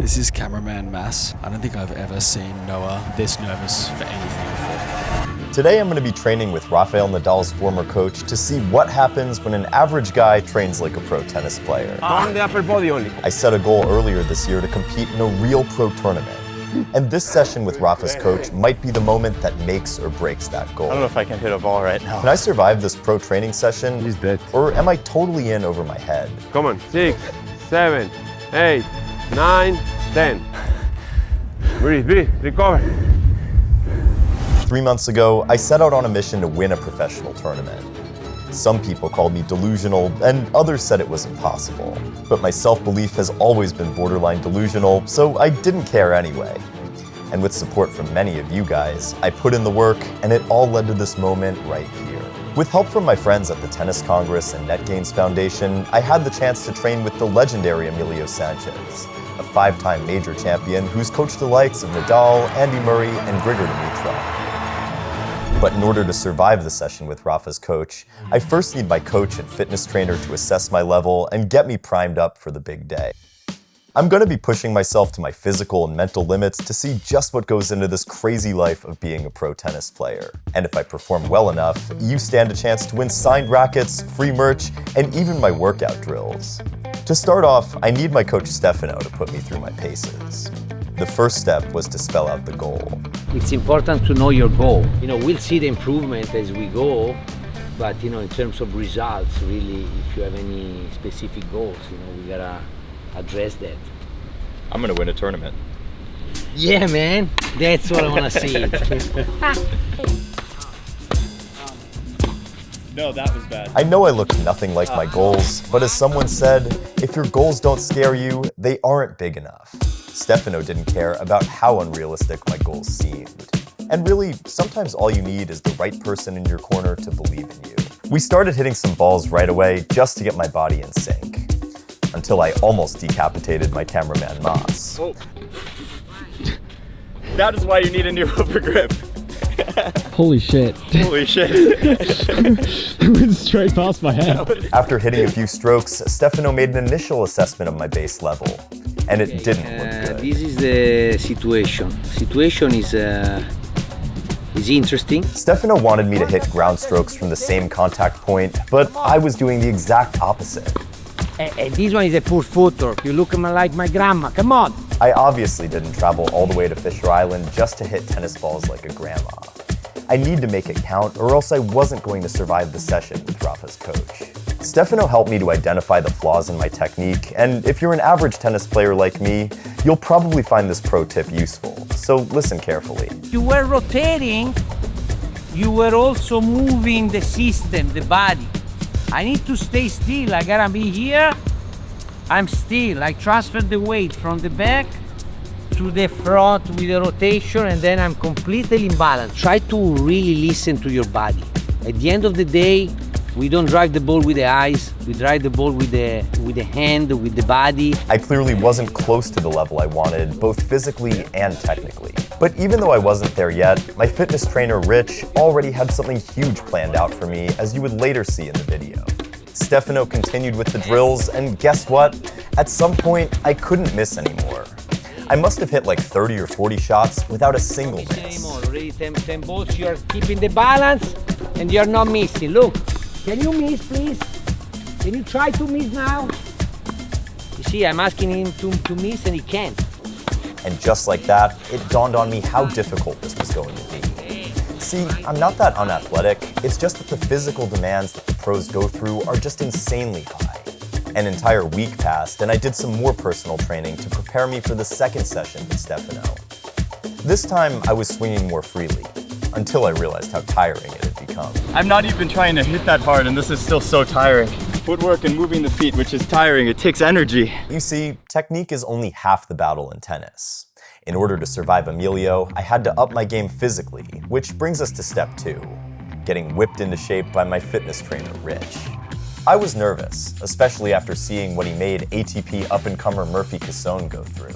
This is cameraman Mass. I don't think I've ever seen Noah this nervous for anything before. Today I'm going to be training with Rafael Nadal's former coach to see what happens when an average guy trains like a pro tennis player. On the upper body only. I set a goal earlier this year to compete in a real pro tournament. And this session with Rafa's coach might be the moment that makes or breaks that goal. I don't know if I can hit a ball right now. Can I survive this pro training session? He's dead. Or am I totally in over my head? Come on, 6, 7, 8, 9, 10. Breathe, recover. 3 months ago, I set out on a mission to win a professional tournament. Some people called me delusional, and others said it was impossible. But my self-belief has always been borderline delusional, so I didn't care anyway. And with support from many of you guys, I put in the work, and it all led to this moment right here. With help from my friends at the Tennis Congress and NetGains Foundation, I had the chance to train with the legendary Emilio Sánchez, a 5-time major champion who's coached the likes of Nadal, Andy Murray, and Grigor Dimitrov. But in order to survive the session with Rafa's coach, I first need my coach and fitness trainer to assess my level and get me primed up for the big day. I'm going to be pushing myself to my physical and mental limits to see just what goes into this crazy life of being a pro tennis player. And if I perform well enough, you stand a chance to win signed rackets, free merch, and even my workout drills. To start off, I need my coach Stefano to put me through my paces. The first step was to spell out the goal. It's important to know your goal. We'll see the improvement as we go, but in terms of results, really, if you have any specific goals, we gotta address that. I'm gonna win a tournament. Yeah, man, that's what I wanna see. No, that was bad. I know I look nothing like my goals, but as someone said, if your goals don't scare you, they aren't big enough. Stefano didn't care about how unrealistic my goals seemed. And really, sometimes all you need is the right person in your corner to believe in you. We started hitting some balls right away just to get my body in sync, until I almost decapitated my cameraman Mas. Oh. That is why you need a new upper grip. Holy shit. Holy shit. It went straight past my head. After hitting a few strokes, Stefano made an initial assessment of my base level, and it didn't look good. This is the situation. Situation is interesting. Stefano wanted me to hit ground strokes from the same contact point, but I was doing the exact opposite. This one is a poor photo. You look like my grandma. Come on. I obviously didn't travel all the way to Fisher Island just to hit tennis balls like a grandma. I need to make it count, or else I wasn't going to survive the session with Rafa's coach. Stefano helped me to identify the flaws in my technique, and if you're an average tennis player like me, you'll probably find this pro tip useful, so listen carefully. You were rotating, you were also moving the system, the body. I need to stay still, I gotta be here. I'm still, I transfer the weight from the back to the front with the rotation, and then I'm completely imbalanced. Try to really listen to your body. At the end of the day, we don't drive the ball with the eyes, we drive the ball with the hand, with the body. I clearly wasn't close to the level I wanted, both physically and technically. But even though I wasn't there yet, my fitness trainer Rich already had something huge planned out for me, as you would later see in the video. Stefano continued with the drills, and guess what? At some point, I couldn't miss anymore. I must have hit like 30 or 40 shots without a single miss. Already 10 balls, you're keeping the balance, and you're not missing. Look, can you miss, please? Can you try to miss now? You see, I'm asking him to miss, and he can't. And just like that, it dawned on me how difficult this was going to be. See, I'm not that unathletic, it's just that the physical demands that the pros go through are just insanely high. An entire week passed, and I did some more personal training to prepare me for the second session with Stefano. This time, I was swinging more freely, until I realized how tiring it had become. I'm not even trying to hit that hard, and this is still so tiring. Footwork and moving the feet, which is tiring, it takes energy. You see, technique is only half the battle in tennis. In order to survive Emilio, I had to up my game physically, which brings us to step 2, getting whipped into shape by my fitness trainer, Rich. I was nervous, especially after seeing what he made ATP up-and-comer Murphy Cassone go through.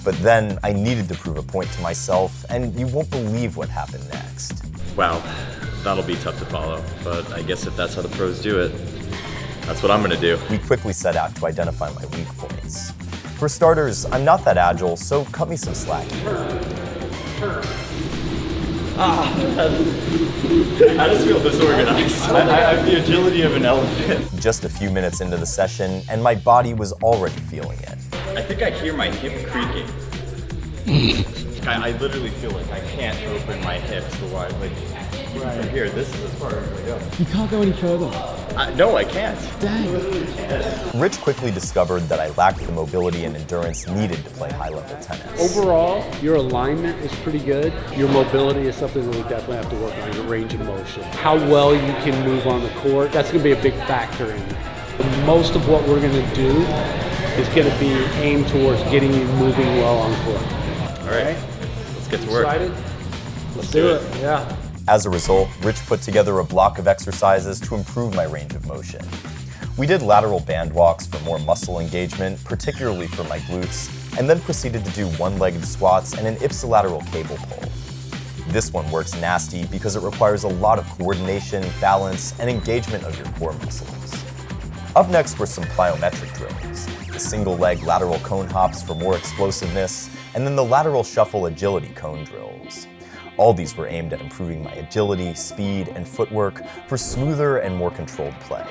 But then I needed to prove a point to myself, and you won't believe what happened next. Wow, that'll be tough to follow, but I guess if that's how the pros do it, that's what I'm gonna do. We quickly set out to identify my weak points. For starters, I'm not that agile, so cut me some slack. I just feel disorganized. I have the agility of an elephant. Just a few minutes into the session, and my body was already feeling it. I think I hear my hip creaking. I literally feel like I can't open my hips the wide, like from here. This is as far as I go. You can't go any further. No, I can't. Dang. I literally can't. Rich quickly discovered that I lacked the mobility and endurance needed to play high-level tennis. Overall, your alignment is pretty good. Your mobility is something that we definitely have to work on, your range of motion. How well you can move on the court, that's going to be a big factor in it. Most of what we're going to do is going to be aimed towards getting you moving well on court. All right, let's get to work. Excited? Let's do it. Yeah. As a result, Rich put together a block of exercises to improve my range of motion. We did lateral band walks for more muscle engagement, particularly for my glutes, and then proceeded to do one-legged squats and an ipsilateral cable pull. This one works nasty because it requires a lot of coordination, balance, and engagement of your core muscles. Up next were some plyometric drills, the single-leg lateral cone hops for more explosiveness, and then the lateral shuffle agility cone drills. All these were aimed at improving my agility, speed, and footwork for smoother and more controlled play.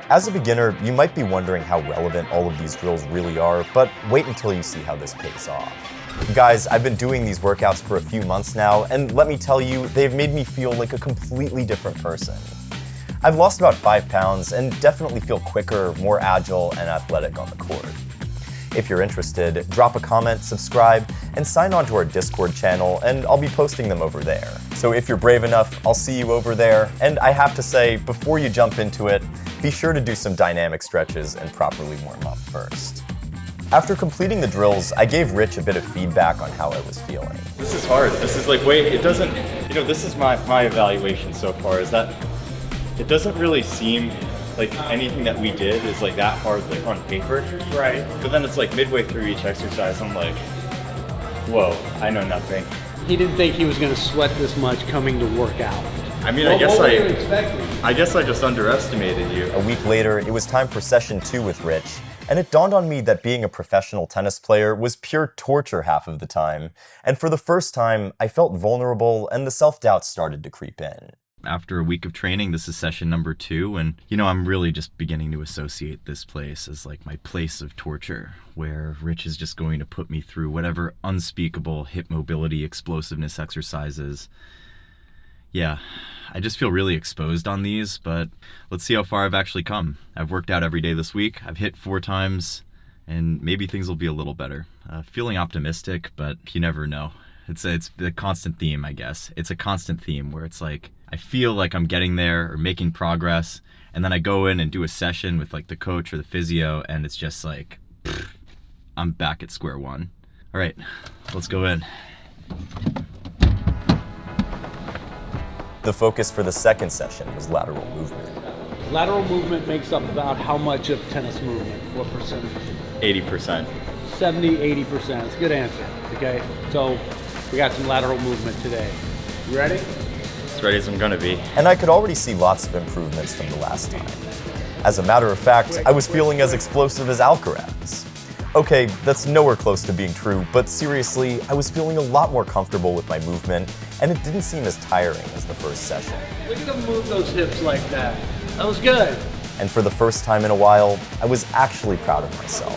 As a beginner, you might be wondering how relevant all of these drills really are, but wait until you see how this pays off. Guys, I've been doing these workouts for a few months now, and let me tell you, they've made me feel like a completely different person. I've lost about 5 pounds and definitely feel quicker, more agile, and athletic on the court. If you're interested, drop a comment, subscribe, and sign on to our Discord channel, and I'll be posting them over there. So if you're brave enough, I'll see you over there. And I have to say, before you jump into it, be sure to do some dynamic stretches and properly warm up first. After completing the drills, I gave Rich a bit of feedback on how I was feeling. This is hard. This is like, wait, it doesn't, this is my evaluation so far, is that it doesn't really seem like anything that we did is like that hard, like on paper. Right. But then it's like midway through each exercise, I'm like, whoa, I know nothing. He didn't think he was going to sweat this much coming to work out. I mean, What were you I expecting? guess I just underestimated you. A week later, it was time for session 2 with Rich, and it dawned on me that being a professional tennis player was pure torture half of the time, and for the first time, I felt vulnerable and the self-doubt started to creep in. After a week of training, this is session number 2, and I'm really just beginning to associate this place as like my place of torture, where Rich is just going to put me through whatever unspeakable hip mobility, explosiveness exercises. Yeah, I just feel really exposed on these, but let's see how far I've actually come. I've worked out every day this week, I've hit 4 times, and maybe things will be a little better. Feeling optimistic, but you never know. It's the constant theme, I guess. It's a constant theme where it's like, I feel like I'm getting there or making progress, and then I go in and do a session with like the coach or the physio, and it's just like, I'm back at square one. All right, let's go in. The focus for the second session was lateral movement. Lateral movement makes up about how much of tennis movement? What percentage? 80%. 70, 80%. It's a good answer, okay? So we got some lateral movement today. You ready? As ready as I'm gonna be. And I could already see lots of improvements from the last time. As a matter of fact, I was feeling as explosive as Alcaraz. Okay, that's nowhere close to being true, but seriously, I was feeling a lot more comfortable with my movement, and it didn't seem as tiring as the first session. Look at him move those hips like that. That was good. And for the first time in a while, I was actually proud of myself.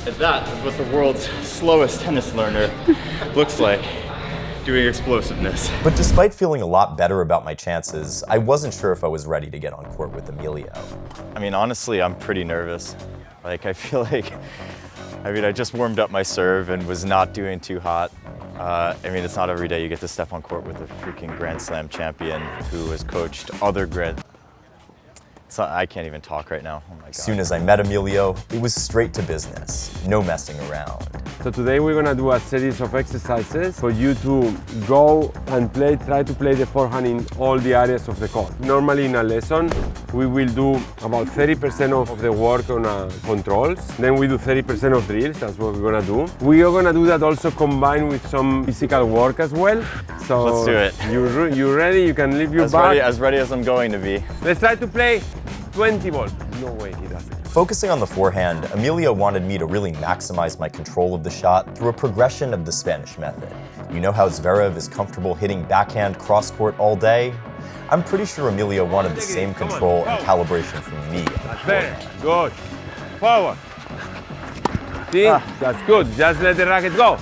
And that is what the world's slowest tennis learner looks like, doing explosiveness. But despite feeling a lot better about my chances, I wasn't sure if I was ready to get on court with Emilio. I mean, honestly, I'm pretty nervous. Like, I feel like, I just warmed up my serve and was not doing too hot. It's not every day you get to step on court with a freaking Grand Slam champion who has coached other I can't even talk right now, oh my God. As soon as I met Emilio, it was straight to business, no messing around. So today we're gonna do a series of exercises for you to go and try to play the forehand in all the areas of the court. Normally in a lesson, we will do about 30% of the work on controls. Then we do 30% of drills, that's what we're gonna do. We are gonna do that also combined with some physical work as well. So let's do it. You ready? You can leave your bag. As ready as I'm going to be. Let's try to play 20 balls. No way he doesn't. Focusing on the forehand, Emilio wanted me to really maximize my control of the shot through a progression of the Spanish method. You know how Zverev is comfortable hitting backhand cross-court all day? I'm pretty sure Emilio wanted the same control and calibration from me. That's very good. Forward. See? That's good. Just let the racket go.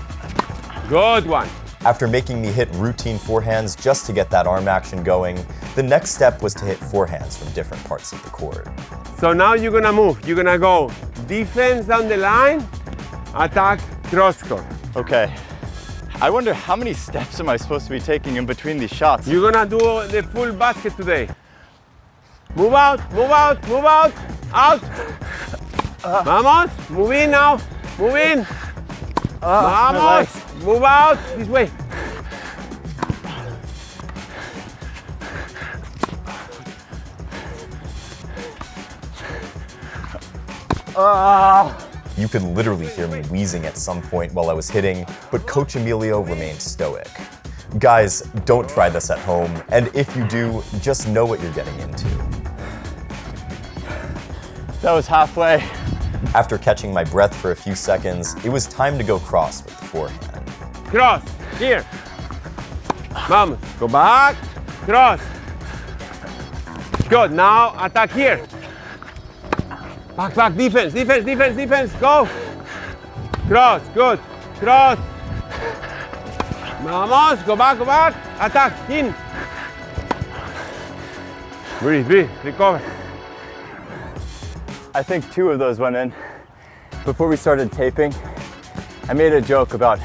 Good one. After making me hit routine forehands just to get that arm action going, the next step was to hit forehands from different parts of the court. So now you're gonna move. You're gonna go defense down the line, attack cross court. Okay. I wonder how many steps am I supposed to be taking in between these shots? You're gonna do the full basket today. Move out, move out, move out, out. Vamos, move in now, move in. Vamos, move out, this way. You could literally hear me wheezing at some point while I was hitting, but Coach Emilio remained stoic. Guys, don't try this at home, and if you do, just know what you're getting into. That was halfway. After catching my breath for a few seconds, it was time to go cross with the forehand. Cross, here. Vamos, go back, cross. Good, now attack here. Back, back, defense, defense, defense, defense, go. Cross, good, cross. Vamos, go back, attack, in. Breathe, recover. I think 2 of those went in. Before we started taping, I made a joke about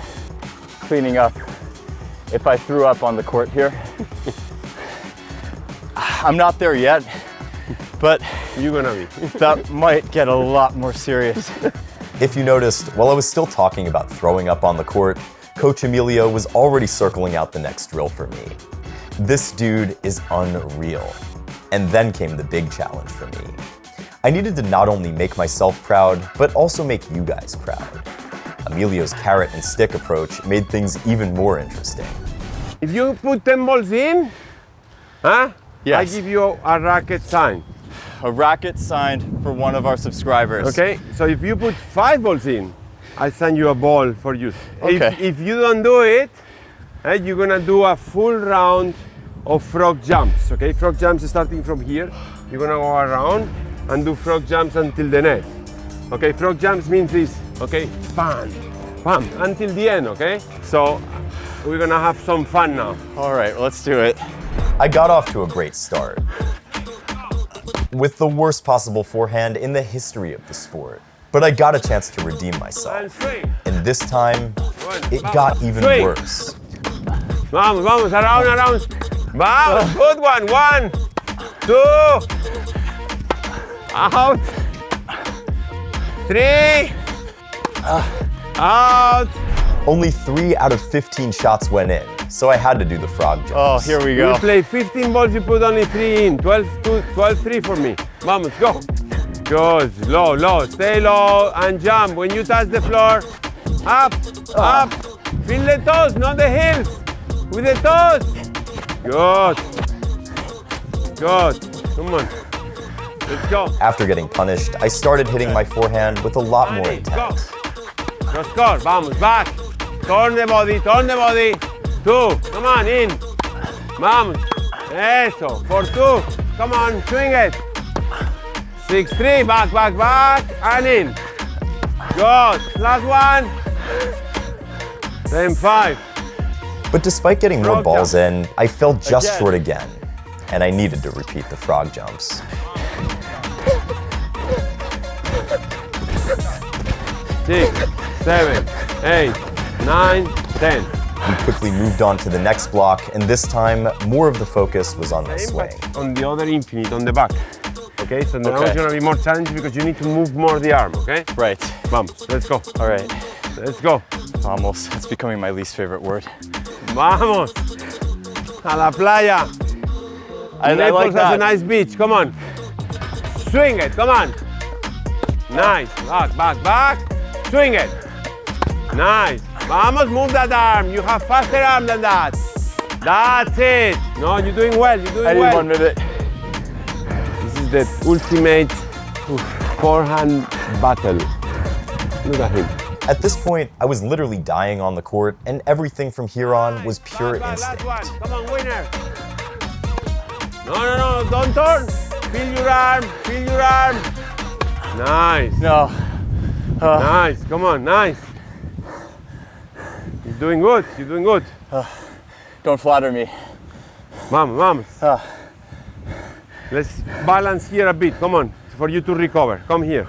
cleaning up if I threw up on the court here. I'm not there yet, but you're gonna be. That might get a lot more serious. If you noticed, while I was still talking about throwing up on the court, Coach Emilio was already circling out the next drill for me. This dude is unreal. And then came the big challenge for me. I needed to not only make myself proud, but also make you guys proud. Emilio's carrot and stick approach made things even more interesting. If you put 10 balls in, huh? Yes. I give you a racket sign. A racket signed for one of our subscribers. Okay, so if you put 5 balls in, I send you a ball for use. Okay. If you don't do it, you're gonna do a full round of frog jumps, okay? Frog jumps starting from here. You're gonna go around and do frog jumps until the net. Okay, frog jumps means this, okay? Bam, bam, until the end, okay? So we're gonna have some fun now. All right, well, let's do it. I got off to a great start, with the worst possible forehand in the history of the sport. But I got a chance to redeem myself. And this time, it got even worse. Vamos, vamos, around. Vamos, good one. 1, 2. Out. 3. Out. Only 3 out of 15 shots went in, so I had to do the frog jumps. Oh, here we go. You play 15 balls, you put only 3 in. 12-3 for me. Vamos, go. Good, low, stay low and jump. When you touch the floor, up. Feel the toes, not the heels. With the toes. Good. Come on. Let's go. After getting punished, I started hitting my forehand with a lot more intent. Cross court, vamos, back. Turn the body. 2, come on, in. Vamos. Eso, for 2. Come on, swing it. 6-3, back, and in. Good. Last one. 10-5. But despite getting more balls in, I fell just short again, and I needed to repeat the frog jumps. 6, 7, 8, 9, 10. We quickly moved on to the next block, and this time, more of the focus was on my swing. On the other infinite, on the back. Okay, so now it's gonna be more challenging because you need to move more the arm, okay? Right. Vamos, let's go. All right. Let's go. Vamos. It's becoming my least favorite word. Vamos. A la playa. I Naples like has that. a nice beach. Come on. Swing it. Come on. Nice. Back, back, back. Swing it. Nice. Vamos, move that arm. You have faster arm than that. That's it. No, you're doing well. You're doing I need well. 1 minute. This is the ultimate forehand battle. Look at him. At this point, I was literally dying on the court, and everything from here on was pure Last instinct. one. Come on, winner. No, don't turn. Feel your arm, feel your arm. Nice. No. Nice, come on, nice. You're doing good, you're doing good. Don't flatter me. Vamos. Let's balance here a bit, come on, for you to recover. Come here.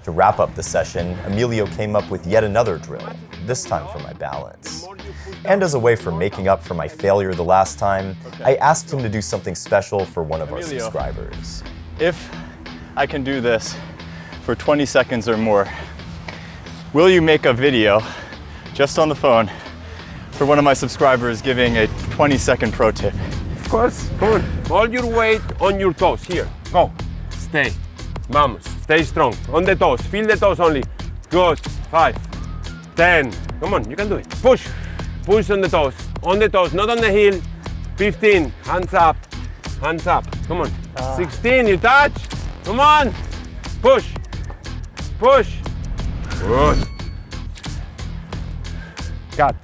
To wrap up the session, Emilio came up with yet another drill, this time for my balance. And as a way for making up for my failure the last time, I asked him to do something special for one of our Emilio. subscribers. If I can do this for 20 seconds or more, will you make a video just on the phone for one of my subscribers giving a 20-second pro tip? Of course, come on. Hold your weight on your toes, here, go. Stay, vamos, stay strong. On the toes, feel the toes only. Good, 5, 10, come on, you can do it. Push on the toes, not on the heel. 15, hands up, come on. 16, you touch, come on. Push. Good. Cut.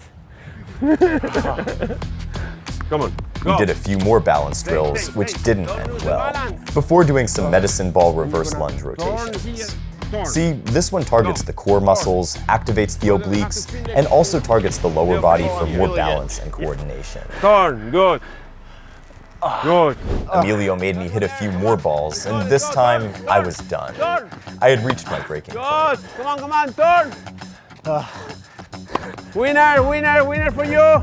Come on. We did a few more balance drills, which didn't end well, before doing some medicine ball reverse lunge rotations. See, this one targets the core muscles, activates the obliques, and also targets the lower body for more balance and coordination. Turn, good. Good. Emilio made me hit a few more balls, and this time I was done. I had reached my breaking point. Good. Come on, turn. Winner for you.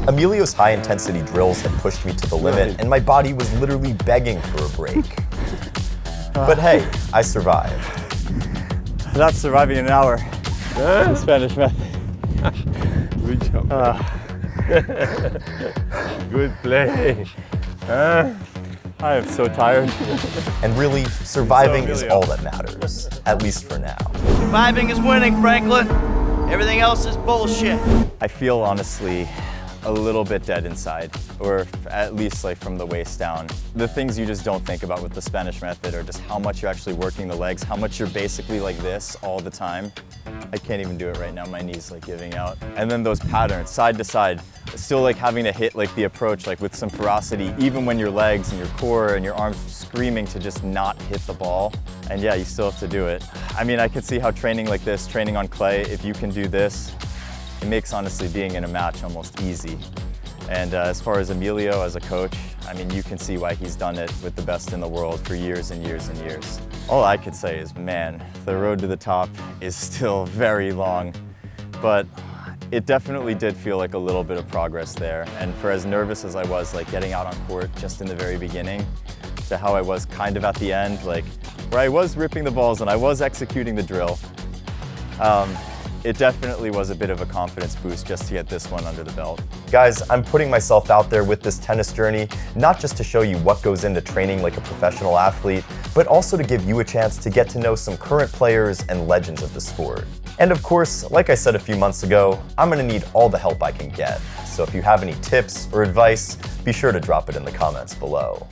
Emilio's high-intensity drills had pushed me to the limit, and my body was literally begging for a break. But hey, I survived. That's surviving an hour. The Spanish method. Good job. Good play. I am so tired. And really, surviving is all that matters, at least for now. Surviving is winning, Franklin. Everything else is bullshit. I feel honestly a little bit dead inside, or at least like from the waist down. The things you just don't think about with the Spanish method are just how much you're actually working the legs, how much you're basically like this all the time. I can't even do it right now, my knee's like giving out. And then those patterns, side to side, still like having to hit like the approach like with some ferocity, even when your legs and your core and your arms screaming to just not hit the ball. And yeah, you still have to do it. I mean, I could see how training like this, training on clay, if you can do this, it makes honestly being in a match almost easy. And as far as Emilio as a coach, I mean, you can see why he's done it with the best in the world for years and years and years. All I could say is, man, the road to the top is still very long, but it definitely did feel like a little bit of progress there. And for as nervous as I was, like getting out on court just in the very beginning, to how I was kind of at the end, like where I was ripping the balls and I was executing the drill, it definitely was a bit of a confidence boost just to get this one under the belt. Guys, I'm putting myself out there with this tennis journey, not just to show you what goes into training like a professional athlete, but also to give you a chance to get to know some current players and legends of the sport. And of course, like I said a few months ago, I'm gonna need all the help I can get. So if you have any tips or advice, be sure to drop it in the comments below.